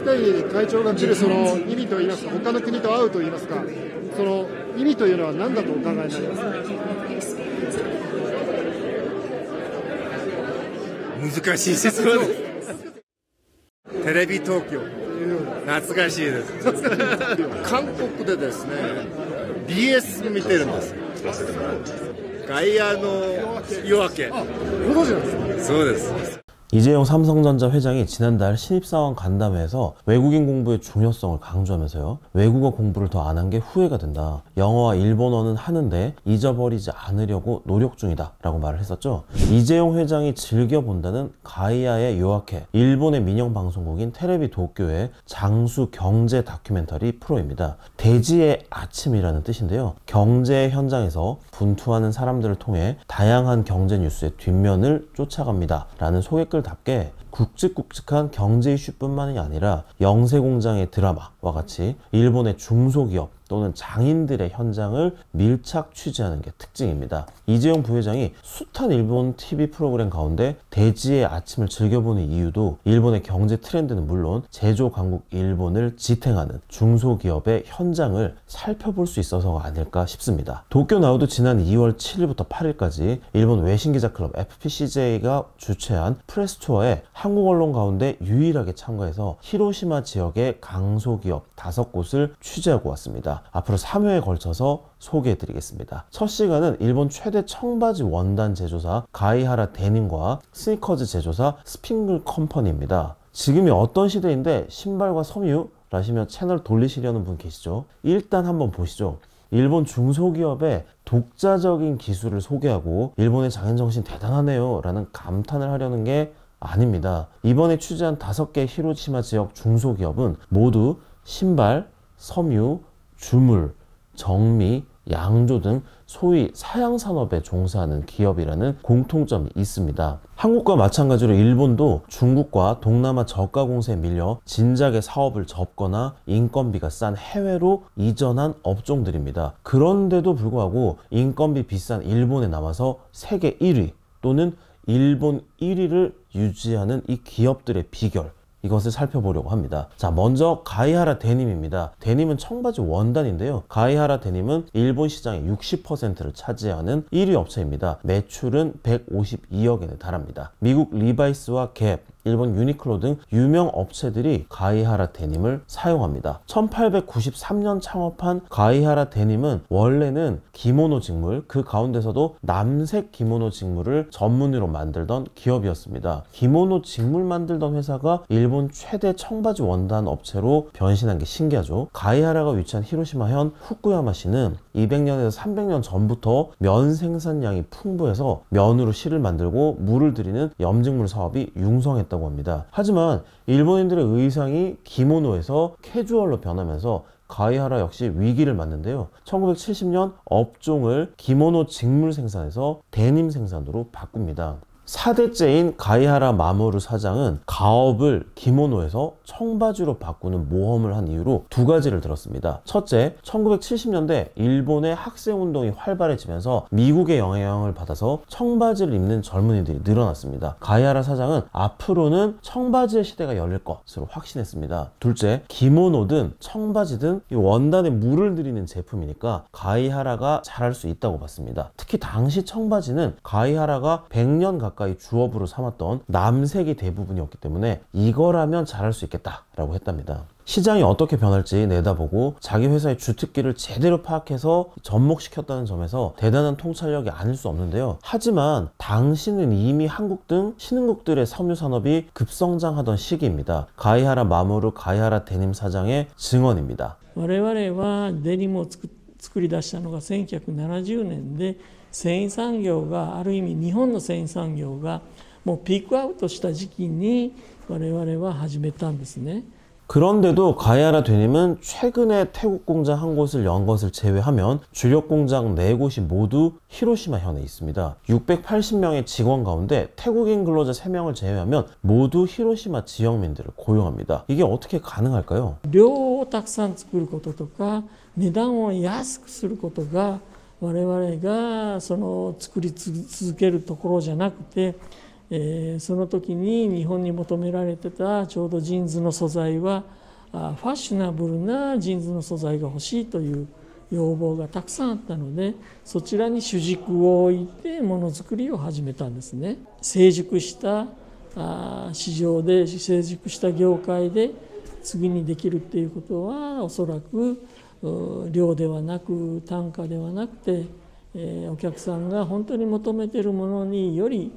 ス会会長が見るその意味といいますか、他の国と会うといいますか、その意味というのは何だとお考えになりますか。難しい質問です。テレビ東京、懐かしいです。韓国でですね、BS 見てるんです。外野の夜明け。ご存知なんですか。そうです。이재용 삼성전자 회장이 지난달 신입사원 간담회에서 외국인 공부의 중요성을 강조하면서요, 외국어 공부를 더 안 한 게 후회가 된다, 영어와 일본어는 하는데 잊어버리지 않으려고 노력 중이다 라고 말을 했었죠. 이재용 회장이 즐겨본다는 가이아의 요아케, 일본의 민영방송국인 테레비 도쿄의 장수 경제 다큐멘터리 프로입니다. 대지의 아침이라는 뜻인데요, 경제 현장에서 분투하는 사람들을 통해 다양한 경제 뉴스의 뒷면을 쫓아갑니다 라는 소개글 답게 굵직굵직한 경제 이슈뿐만이 아니라 영세공장의 드라마와 같이 일본의 중소기업 또는 장인들의 현장을 밀착 취재하는 게 특징입니다. 이재용 부회장이 숱한 일본 TV 프로그램 가운데 대지의 아침을 즐겨보는 이유도 일본의 경제 트렌드는 물론 제조 강국 일본을 지탱하는 중소기업의 현장을 살펴볼 수 있어서가 아닐까 싶습니다. 도쿄나우도 지난 2월 7일부터 8일까지 일본 외신기자클럽 FPCJ가 주최한 프레스투어에 한국 언론 가운데 유일하게 참가해서 히로시마 지역의 강소기업 5곳을 취재하고 왔습니다. 앞으로 3회에 걸쳐서 소개해드리겠습니다. 첫 시간은 일본 최대 청바지 원단 제조사 가이하라 데님과 스니커즈 제조사 스핑글 컴퍼니입니다. 지금이 어떤 시대인데 신발과 섬유? 라시며 채널 돌리시려는 분 계시죠? 일단 한번 보시죠. 일본 중소기업의 독자적인 기술을 소개하고 일본의 장인정신 대단하네요 라는 감탄을 하려는 게 아닙니다. 이번에 취재한 5개 히로시마 지역 중소기업은 모두 신발, 섬유, 주물, 정미, 양조 등 소위 사양산업에 종사하는 기업이라는 공통점이 있습니다. 한국과 마찬가지로 일본도 중국과 동남아 저가 공세에 밀려 진작에 사업을 접거나 인건비가 싼 해외로 이전한 업종들입니다. 그런데도 불구하고 인건비 비싼 일본에 남아서 세계 1위 또는 일본 1위를 유지하는 이 기업들의 비결, 이것을 살펴보려고 합니다. 자, 먼저 가이하라 데님입니다. 데님은 청바지 원단인데요, 가이하라 데님은 일본 시장의 60%를 차지하는 1위 업체입니다. 매출은 152억 엔에 달합니다. 미국 리바이스와 갭, 일본 유니클로 등 유명 업체들이 가이하라 데님을 사용합니다. 1893년 창업한 가이하라 데님은 원래는 기모노 직물, 그 가운데서도 남색 기모노 직물을 전문으로 만들던 기업이었습니다. 기모노 직물 만들던 회사가 일본 최대 청바지 원단 업체로 변신한 게 신기하죠. 가이하라가 위치한 히로시마현 후쿠야마시는 200년에서 300년 전부터 면 생산량이 풍부해서 면으로 실을 만들고 물을 들이는 염직물 사업이 융성했다고 합니다. 하지만 일본인들의 의상이 기모노에서 캐주얼로 변하면서 가이하라 역시 위기를 맞는데요. 1970년 업종을 기모노 직물 생산에서 데님 생산으로 바꿉니다. 4대째인 가이하라 마모루 사장은 가업을 기모노에서 청바지로 바꾸는 모험을 한 이유로 2가지를 들었습니다. 첫째, 1970년대 일본의 학생운동이 활발해지면서 미국의 영향을 받아서 청바지를 입는 젊은이들이 늘어났습니다. 가이하라 사장은 앞으로는 청바지의 시대가 열릴 것으로 확신했습니다. 둘째, 기모노든 청바지든 이 원단에 물을 들이는 제품이니까 가이하라가 잘할 수 있다고 봤습니다. 특히 당시 청바지는 가이하라가 100년 가까이 주업으로 삼았던 남색이 대부분이었기 때문에 이거라면 잘할 수 있겠다라고 했답니다. 시장이 어떻게 변할지 내다보고 자기 회사의 주특기를 제대로 파악해서 접목시켰다는 점에서 대단한 통찰력이 아닐 수 없는데요. 하지만 당시는 이미 한국 등 신흥국들의 섬유 산업이 급성장하던 시기입니다. 가이하라 마모루 가이하라 데님 사장의 증언입니다. 我々はデニムを作り出したのが1970年で繊維産業がある意味日本の繊維産業がもうピークアウトした時期に我々は始めたんですね。 그런데도 가이하라 데님은 최근에 태국 공장 한 곳을 연 것을 제외하면 주력 공장 4곳이 모두 히로시마 현에 있습니다. 680명의 직원 가운데 태국인 근로자 3명을 제외하면 모두 히로시마 지역민들을 고용합니다. 이게 어떻게 가능할까요? 量をたくさん作ることとか値段を安くすることが我々がその作り続けるところじゃなくてその時に日本に求められてたちょうどジーンズの素材はファッショナブルなジーンズの素材が欲しいという要望がたくさんあったので、そちらに主軸を置いてものづくりを始めたんですね。成熟した市場で、成熟した業界で次にできるっていうことは、おそらく量ではなく単価ではなくて、お客さんが本当に求めているものにより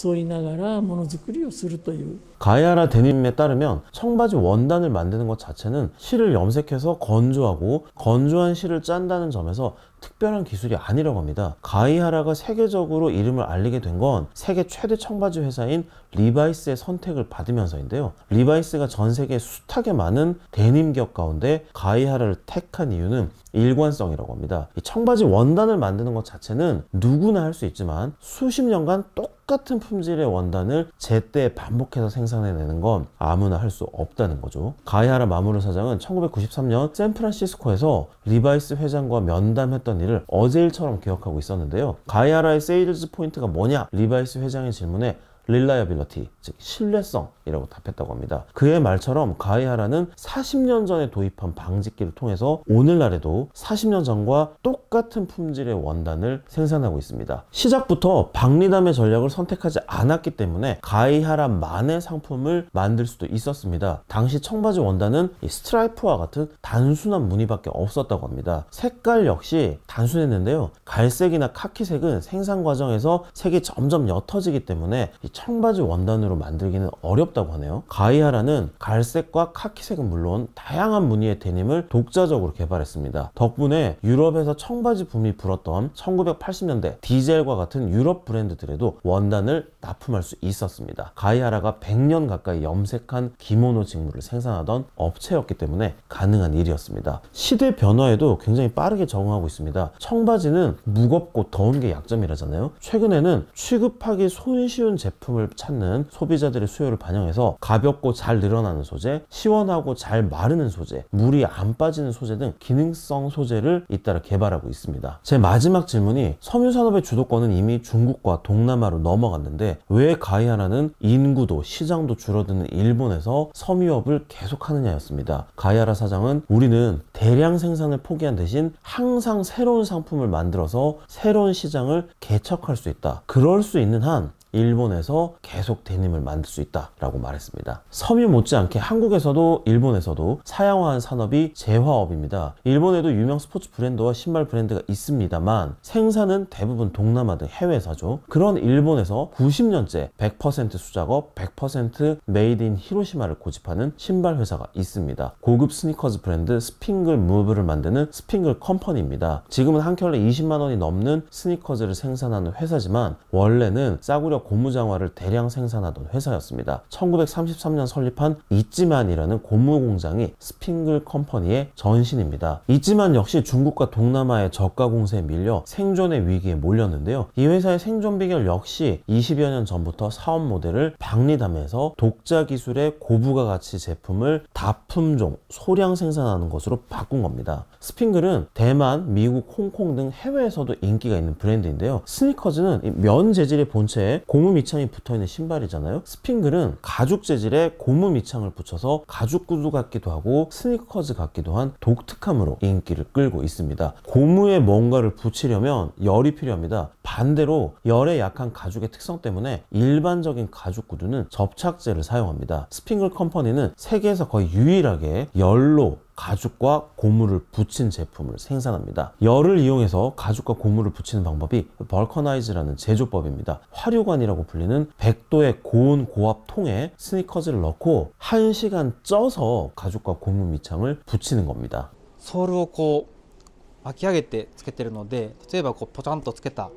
沿いながらものづくりをするという。가이하라 데님에 따르면 청바지 원단을 만드는 것 자체는 실을 염색해서 건조하고 건조한 실을 짠다는 점에서 특별한 기술이 아니라고 합니다. 가이하라가 세계적으로 이름을 알리게 된 건 세계 최대 청바지 회사인 리바이스의 선택을 받으면서인데요. 리바이스가 전 세계 숱하게 많은 데님 기업 가운데 가이하라를 택한 이유는 일관성이라고 합니다. 이 청바지 원단을 만드는 것 자체는 누구나 할 수 있지만 수십 년간 똑같은 품질의 원단을 제때 반복해서 생산해내는 건 아무나 할 수 없다는 거죠. 가이하라 마무르 사장은 1993년 샌프란시스코에서 리바이스 회장과 면담했던 일을 어제 일처럼 기억하고 있었는데요. 가이하라의 세일즈 포인트가 뭐냐? 리바이스 회장의 질문에 reliability, 즉 신뢰성이라고 답했다고 합니다. 그의 말처럼 가이하라는 40년 전에 도입한 방직기를 통해서 오늘날에도 40년 전과 똑같은 품질의 원단을 생산하고 있습니다. 시작부터 박리담의 전략을 선택하지 않았기 때문에 가이하라만의 상품을 만들 수도 있었습니다. 당시 청바지 원단은 이 스트라이프와 같은 단순한 무늬밖에 없었다고 합니다. 색깔 역시 단순했는데요. 갈색이나 카키색은 생산 과정에서 색이 점점 옅어지기 때문에 이 청바지 원단으로 만들기는 어렵다고 하네요. 가이하라는 갈색과 카키색은 물론 다양한 무늬의 데님을 독자적으로 개발했습니다. 덕분에 유럽에서 청바지 붐이 불었던 1980년대 디젤과 같은 유럽 브랜드들에도 원단을 납품할 수 있었습니다. 가이하라가 100년 가까이 염색한 기모노 직물을 생산하던 업체였기 때문에 가능한 일이었습니다. 시대 변화에도 굉장히 빠르게 적응하고 있습니다. 청바지는 무겁고 더운 게 약점이라잖아요. 최근에는 취급하기 손쉬운 제품을 찾는 소비자들의 수요를 반영해서 가볍고 잘 늘어나는 소재, 시원하고 잘 마르는 소재, 물이 안 빠지는 소재 등 기능성 소재를 잇따라 개발하고 있습니다. 제 마지막 질문이 섬유산업의 주도권은 이미 중국과 동남아로 넘어갔는데 왜 가이하라는 인구도 시장도 줄어드는 일본에서 섬유업을 계속하느냐였습니다. 가이하라 사장은 우리는 대량 생산을 포기한 대신 항상 새로운 상품을 만들어서 새로운 시장을 개척할 수 있다. 그럴 수 있는 한 일본에서 계속 데님을 만들 수 있다라고 말했습니다. 섬유 못지않게 한국에서도 일본에서도 사양화한 산업이 재화업입니다. 일본에도 유명 스포츠 브랜드와 신발 브랜드가 있습니다만 생산은 대부분 동남아 등 해외사죠. 그런 일본에서 90년째 100% 수작업, 100% 메이드 인 히로시마를 고집하는 신발 회사가 있습니다. 고급 스니커즈 브랜드 스핑글 무브를 만드는 스핑글 컴퍼니입니다. 지금은 한 켤레 20만 원이 넘는 스니커즈를 생산하는 회사지만 원래는 싸구려 고무장화를 대량 생산하던 회사였습니다. 1933년 설립한 이찌만이라는 고무 공장이 스핑글 컴퍼니의 전신입니다. 이찌만 역시 중국과 동남아의 저가 공세에 밀려 생존의 위기에 몰렸는데요. 이 회사의 생존 비결 역시 20여 년 전부터 사업 모델을 박리담에서 독자 기술의 고부가 가치 제품을 다품종, 소량 생산하는 것으로 바꾼 겁니다. 스핑글은 대만, 미국, 홍콩 등 해외에서도 인기가 있는 브랜드인데요. 스니커즈는 면 재질의 본체에 고무 밑창이 붙어있는 신발이잖아요. 스핑글은 가죽 재질에 고무 밑창을 붙여서 가죽 구두 같기도 하고 스니커즈 같기도 한 독특함으로 인기를 끌고 있습니다. 고무에 뭔가를 붙이려면 열이 필요합니다. 반대로 열에 약한 가죽의 특성 때문에 일반적인 가죽 구두는 접착제를 사용합니다. 스핑글 컴퍼니는 세계에서 거의 유일하게 열로 가죽과 고무를 붙인 제품을 생산합니다. 열을 이용해서 가죽과 고무를 붙이는 방법이 벌커나이즈라는 제조법입니다. 화류관이라고 불리는 100도의 고온 고압 통에 스니커즈를 넣고 1시간 쪄서 가죽과 고무 밑창을 붙이는 겁니다. ソールをこう巻き上げてつけてるので、例えばこうポチャンとつけた、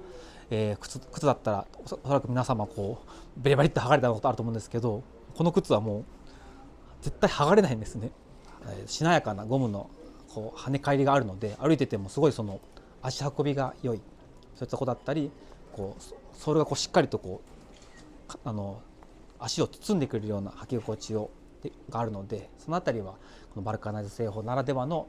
靴だったらおそらく皆様こうベリバリって剥がれたことあると思うんですけど、この靴はもう絶対剥がれないんですね。しなやかなゴムのこう跳ね返りがあるので、歩いててもすごいその足運びが良い、そういったことだったり、こうソールがこうしっかりとこう足を包んでくれるような履き心地があるので、そのあたりはこのバルカナイズ製法ならではの、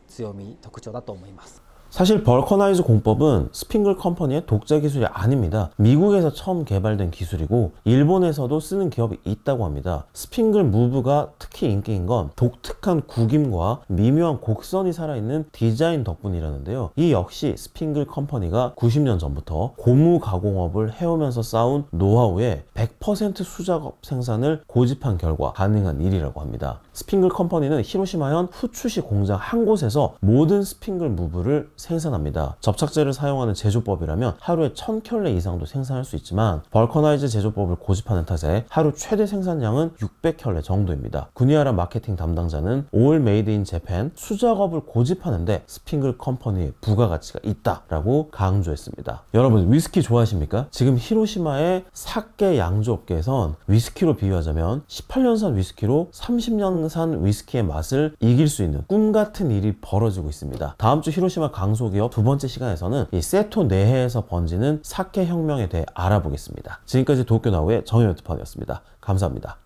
強み特徴だと思います。 사실 벌커나이즈 공법은 스핑글 컴퍼니의 독자 기술이 아닙니다. 미국에서 처음 개발된 기술이고 일본에서도 쓰는 기업이 있다고 합니다. 스핑글 무브가 특히 인기인 건 독특한 구김과 미묘한 곡선이 살아있는 디자인 덕분이라는데요. 이 역시 스핑글 컴퍼니가 90년 전부터 고무 가공업을 해오면서 쌓은 노하우에 100% 수작업 생산을 고집한 결과 가능한 일이라고 합니다. 스핑글 컴퍼니는 히로시마현 후추시 공장 한 곳에서 모든 스핑글 무브를 생산합니다. 접착제를 사용하는 제조법이라면 하루에 1000켤레 이상도 생산할 수 있지만 벌커나이즈 제조법을 고집하는 탓에 하루 최대 생산량은 600켤레 정도입니다. 구니하라 마케팅 담당자는 올 메이드 인 재팬 수작업을 고집하는데 스핑글 컴퍼니의 부가가치가 있다라고 강조했습니다. 여러분 위스키 좋아하십니까? 지금 히로시마의 사케 양조업계에선 위스키로 비유하자면 18년산 위스키로 30년산 위스키의 맛을 이길 수 있는 꿈같은 일이 벌어지고 있습니다. 다음 주 히로시마 강소기업 두 번째 시간에서는 이 세토 내해에서 번지는 사케 혁명에 대해 알아보겠습니다. 지금까지 도쿄나우의 정현투판이었습니다. 감사합니다.